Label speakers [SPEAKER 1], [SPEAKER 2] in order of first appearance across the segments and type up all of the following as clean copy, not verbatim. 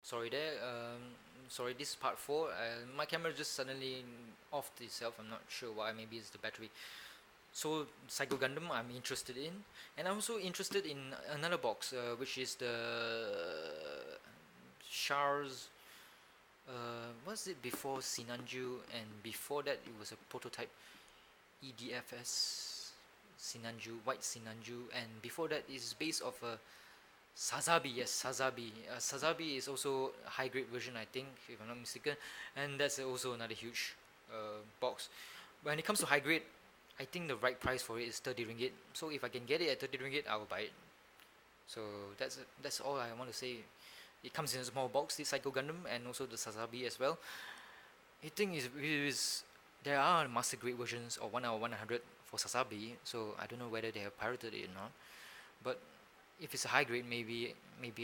[SPEAKER 1] sorry there. Sorry, this is part 4. My camera just suddenly off itself. I'm not sure why. Maybe it's the battery. So Psycho Gundam, I'm interested in, and I'm also interested in another box, which is the Char's. Was it before Sinanju, and before that it was a prototype EDFS Sinanju, white Sinanju, and before that is based off a Sazabi. Yes, Sazabi. Sazabi is also a high grade version, I think, if I'm not mistaken, and that's also another huge box. When it comes to high grade, I think the right price for it is 30 ringgit. So if I can get it at 30 ringgit, I will buy it. So that's all I want to say. It comes in a small box, the Psycho Gundam, and also the Sazabi as well. I think is there are master grade versions of 1 hour 100 for Sazabi, so I don't know whether they have pirated it or not. But if it's a high grade, maybe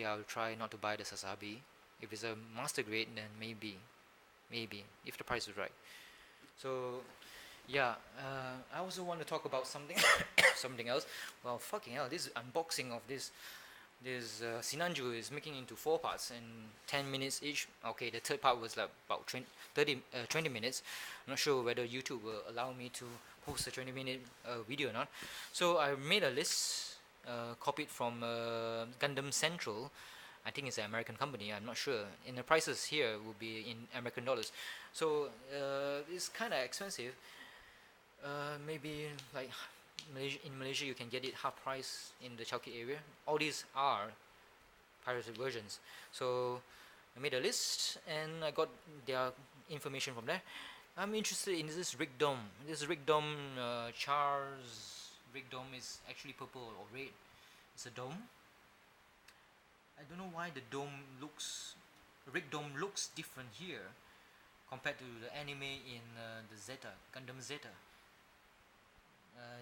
[SPEAKER 1] I'll try not to buy the Sazabi. If it's a master grade, then maybe if the price is right. So yeah, I also want to talk about something something else. Well, fucking hell, this unboxing of this Sinanju is making into 4 parts and 10 minutes each. Okay, the third part was like about 20 minutes. I'm not sure whether YouTube will allow me to post a 20-minute video or not. So I made a list, copied from Gundam Central. I think it's an American company, I'm not sure. And the prices here will be in American dollars. So it's kind of expensive. Maybe like in Malaysia you can get it half price in the Chow Kit area. All these are pirated versions. So I made a list and I got their information from there. I'm interested in this rig dome. This rig dome, Char's rig dome is actually purple or red. It's a dome. I don't know why the rig dome looks different here compared to the anime in the Zeta, Gundam Zeta.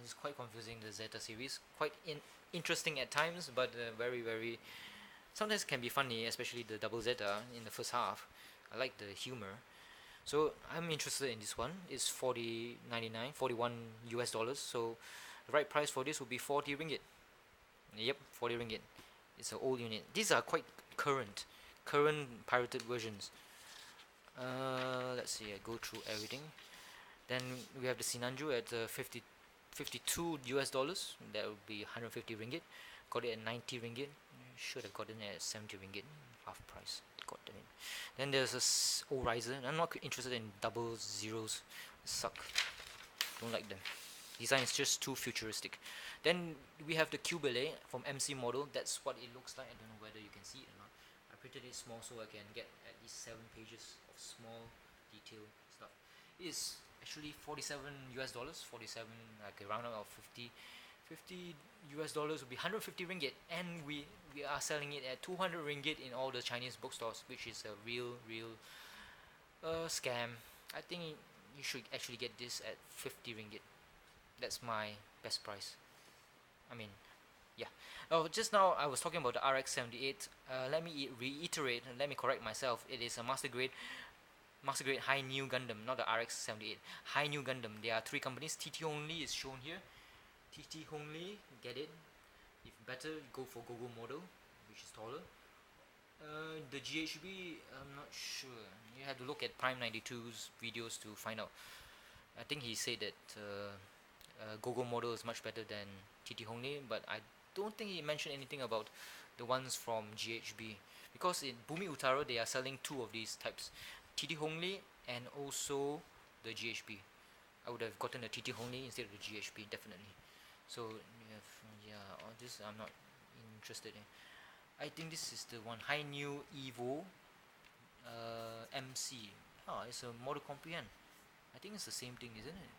[SPEAKER 1] It's quite confusing, the Zeta series. Quite interesting at times, but very sometimes can be funny, especially the double Zeta in the first half. I like the humor. So I'm interested in this one. It's 41 US dollars. So the right price for this would be 40 ringgit. Yep, 40 ringgit. It's an old unit. These are quite current pirated versions. Let's see, I go through everything. Then we have the Sinanju at 52 US dollars. That would be 150 ringgit. Got it at 90 ringgit. Should have gotten it at 70 ringgit, half price. Got it. Then there's a Riser. I'm not interested in double zeros. Suck. Don't like them. Design is just too futuristic. Then we have the Cubele from MC model. That's what it looks like. I don't know whether you can see it or not. I printed it small so I can get at least 7 pages of small detail stuff. It is actually 47 US dollars. 47, like a round of 50 US dollars would be 150 ringgit, and we are selling it at 200 ringgit in all the Chinese bookstores, which is a real scam. I think you should actually get this at 50 ringgit. That's my best price. I mean, yeah. Oh, just now I was talking about the RX-78. Let me reiterate and let me correct myself. It is a master grade high new Gundam, not the RX-78. High new Gundam. There are 3 companies. TT Hongli is shown here. TT Hongli, get it. If better, go for Go Go model, which is taller. The GHB, I'm not sure. You have to look at Prime 92's videos to find out. I think he said that Go Go model is much better than TT Hongli, but I don't think he mentioned anything about the ones from GHB, because in Bumi Utara they are selling 2 of these types, TT Hongli and also the GHB. I would have gotten the TT Hongli instead of the GHB, definitely. So all this I'm not interested in. I think this is the one, High New Evo MC. It's a model comprehend. I think it's the same thing, isn't it?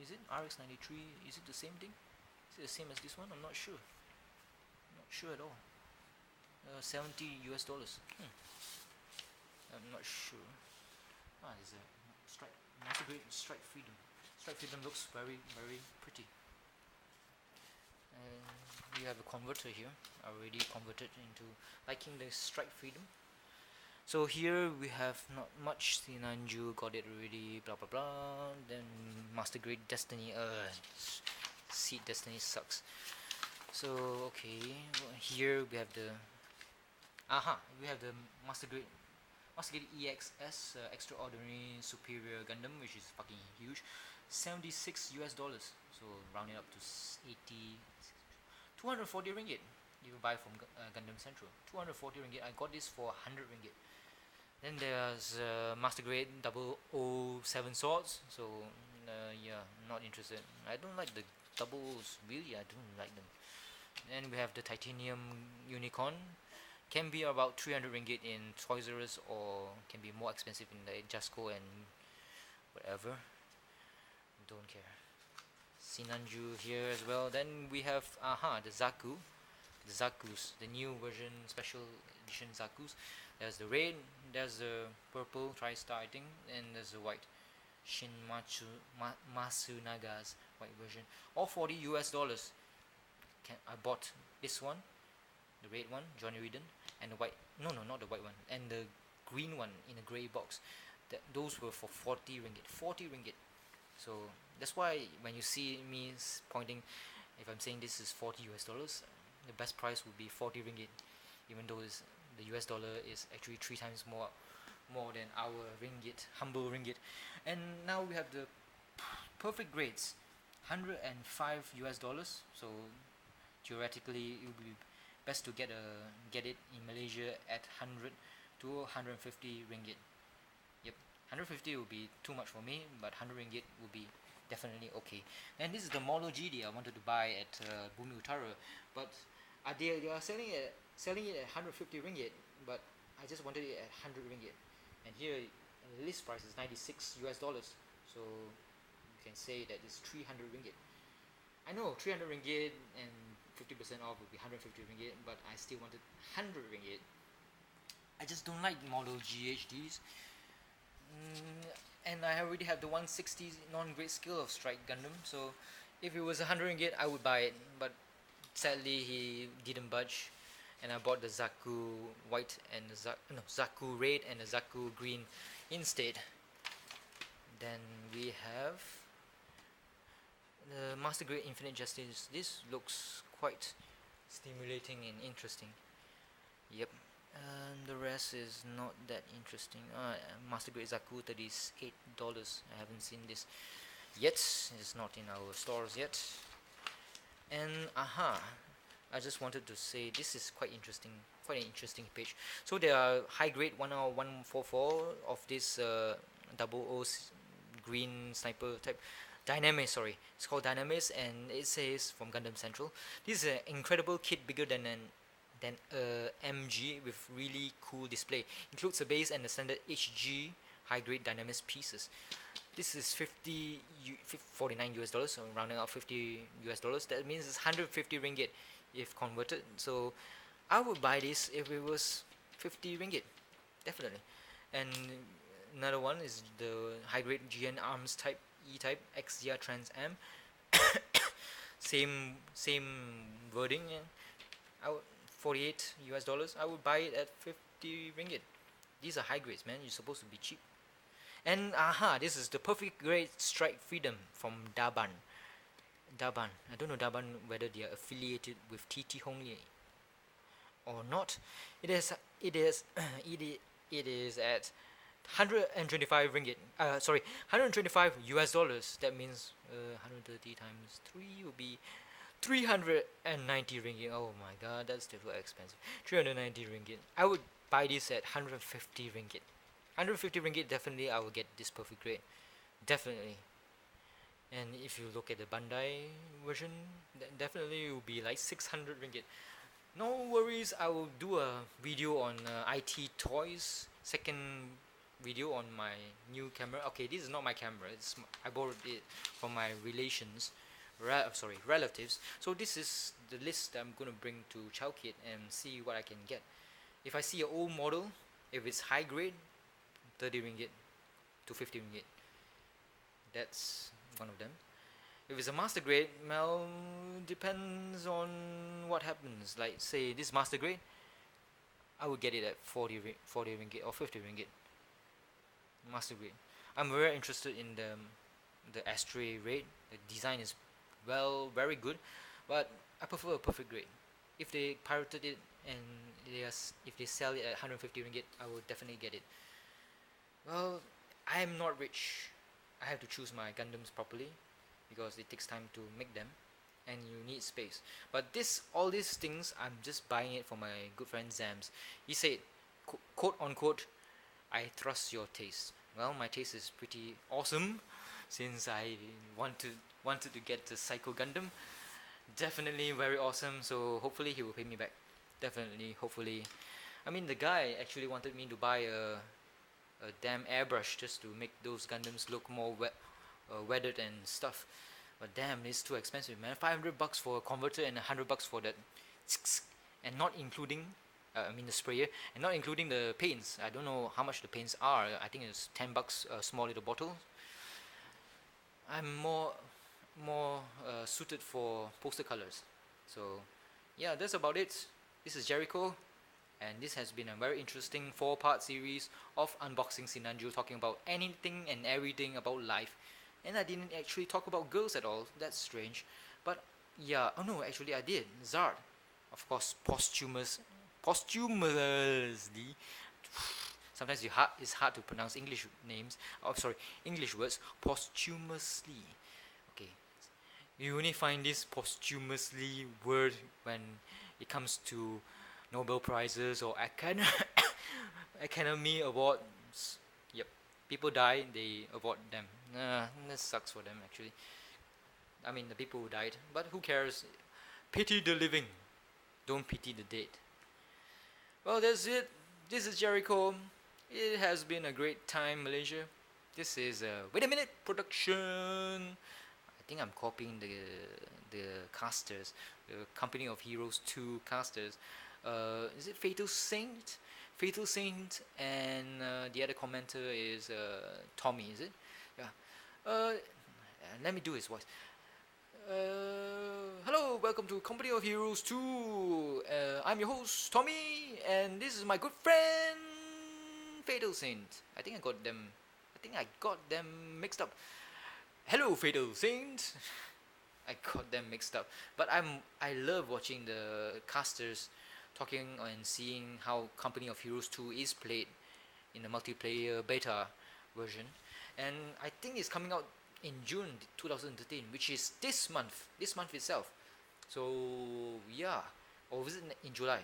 [SPEAKER 1] Is it RX-93? Is it the same thing? Is it the same as this one? I'm not sure. Not sure at all. 70 US dollars. I'm not sure. There's a master grade Strike Freedom. Strike Freedom looks very pretty. And we have a converter here. I already converted into liking the Strike Freedom. So here we have not much. Sinanju got it already, blah blah blah. Then master grade Destiny. Seed Destiny sucks. So okay, here we have the we have the Master Grade EXS, Extraordinary Superior Gundam, which is fucking huge. $76, so round it up to 80, 240 ringgit. You buy from Gundam Central, 240 ringgit. I got this for 100 ringgit. Then there's Master Grade 007 swords. So yeah, not interested. I don't like the doubles, really. I don't like them. Then we have the Titanium Unicorn. Can be about 300 ringgit in Toys R Us, or can be more expensive in the Jasco and whatever. Don't care. Sinanju here as well. Then we have the Zakus, the new version, special edition Zakus. There's the red, there's the purple TriStar, I think, and there's the white Masunaga's white version. All $40. I bought this one, the red one, Johnny Whedon, and the white. No, not the white one, and the green one in a grey box. Those were for 40 ringgit. 40 ringgit. So that's why when you see me pointing, if I'm saying this is $40, the best price would be 40 ringgit, even though the US dollar is actually 3 times more than our ringgit, humble ringgit. And now we have the perfect grades, $105. So theoretically, it would be best to get it in Malaysia at 100 to 150 ringgit. Yep, 150 would be too much for me, but 100 ringgit would be definitely okay. And this is the Model GD I wanted to buy at Bumi Utara, but they are selling it at 150 ringgit, but I just wanted it at 100 ringgit. And here the list price is $96. So you can say that it's 300 ringgit. I know 300 ringgit and 50% off would be 150 ringgit, but I still wanted 100 ringgit. I just don't like model GHDs. And I already have the 160 non-grade scale of Strike Gundam, so if it was 100 ringgit, I would buy it, but sadly he didn't budge, and I bought the Zaku white and the Zaku red and the Zaku green instead. Then we have the Master Grade Infinite Justice. This looks quite stimulating and interesting. Yep. And the rest is not that interesting. Master Grade Zaku, $38. I haven't seen this yet. It's not in our stores yet. And I just wanted to say this is quite an interesting page. So there are high grade 10144 of this 00 green sniper type. Dynamis, sorry, it's called Dynamis, and it says from Gundam Central. This is an incredible kit, bigger than a MG with really cool display. Includes a base and the standard HG high grade Dynamis pieces. This is $49, so rounding out $50. That means it's 150 ringgit if converted. So I would buy this if it was 50 ringgit, definitely. And another one is the high grade GN Arms type E-type XZR Trans Am. same wording. I would $48. I would buy it at 50 ringgit. These are high grades, man. You're supposed to be cheap. And this is the perfect grade Strike Freedom from Daban. I don't know Daban whether they are affiliated with TT Hongli or not. It is at 125 ringgit. 125 US dollars. That means 130 times 3 will be 390 ringgit. Oh my god, that's still expensive. 390 ringgit. I would buy this at 150 ringgit. 150 ringgit, definitely I will get this perfect grade. Definitely. And if you look at the Bandai version, definitely it will be like 600 ringgit. No worries, I will do a video on IT toys. Second video on my new camera. Okay, this is not my camera. I borrowed it from my relatives. So this is the list that I'm gonna bring to Chow Kit and see what I can get. If I see an old model, if it's high grade, 30 ringgit to 50 ringgit. That's one of them. If it's a master grade, well, depends on what happens. Like say this master grade, I would get it at 40 ringgit or 50 ringgit. Master grade. I'm very interested in the Astray raid. The design is very good, but I prefer a perfect grade. If they pirated it and if they sell it at 150 ringgit, I will definitely get it. Well, I am not rich. I have to choose my Gundams properly because it takes time to make them, and you need space. But all these things, I'm just buying it for my good friend Zams. He said, quote unquote, I trust your taste. Well, my taste is pretty awesome, since I wanted to get the Psycho Gundam. Definitely very awesome. So hopefully he will pay me back. Definitely, hopefully. I mean, the guy actually wanted me to buy a damn airbrush just to make those Gundams look more weathered and stuff. But damn, it's too expensive, man. 500 bucks for a converter and 100 bucks for that, and not including, I mean the sprayer, and not including the paints. I don't know how much the paints are. I think it's 10 bucks a small little bottle. I'm more suited for poster colors. So yeah, that's about it. This is Gerryko, and this has been a very interesting 4-part series of unboxing Sinanju, talking about anything and everything about life. And I didn't actually talk about girls at all. That's strange. But yeah, oh no, actually I did. Zard, of course, posthumously. Sometimes it's hard to pronounce English names. Oh, sorry, English words. Posthumously. Okay, you only find this posthumously word when it comes to Nobel Prizes or Academy Awards. Yep, people die, they award them. That sucks for them actually. I mean, the people who died, but who cares? Pity the living, don't pity the dead. Well, that's it. This is Gerryko. It has been a great time, Malaysia. This is a wait a minute production. I think I'm copying the casters, the Company of Heroes 2 casters. Is it Fatal Saint? Fatal Saint, and the other commenter is Tommy. Is it? Yeah. Let me do his voice. Hello, welcome to Company of Heroes 2. I'm your host, Tommy, and this is my good friend, Fatal Saint. I think I got them mixed up. Hello, Fatal Saint. I got them mixed up. But I love watching the casters talking and seeing how Company of Heroes 2 is played in the multiplayer beta version. And I think it's coming out in June 2013, which is this month itself. So yeah, or was it in July?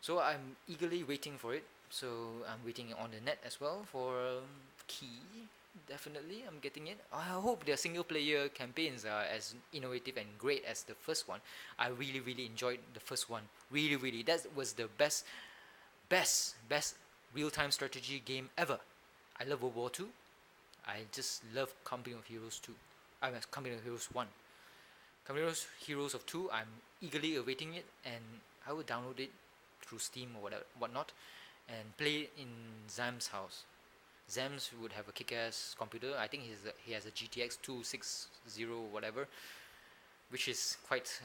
[SPEAKER 1] So I'm eagerly waiting for it. So I'm waiting on the net as well for key. Definitely, I'm getting it. I hope their single player campaigns are as innovative and great as the first one. I really enjoyed the first one. Really, that was the best real-time strategy game ever. I love World War 2. I just love Company of Heroes 2. I mean, Company of Heroes 1. Company of Heroes of 2, I'm eagerly awaiting it, and I will download it through Steam or whatnot, and play it in Zam's house. Zams would have a kick-ass computer. I think he has a GTX 260 whatever, which is quite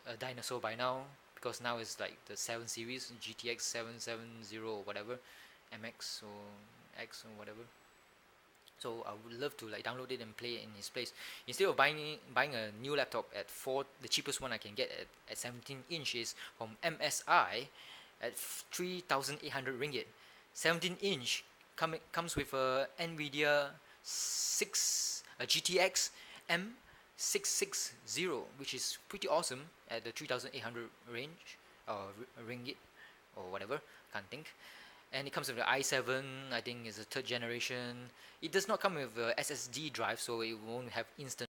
[SPEAKER 1] a dinosaur by now, because now it's like the 7 series, GTX 770 or whatever, MX or X or whatever. So I would love to like download it and play it in his place instead of buying a new laptop at the cheapest one I can get at 17 inches from MSI at 3,800 ringgit. 17 inch comes with a NVIDIA GTX M660, which is pretty awesome at the 3,800 range or ringgit or whatever, can't think. And it comes with the i7, I think is a 3rd generation. It does not come with a SSD drive, so it won't have instant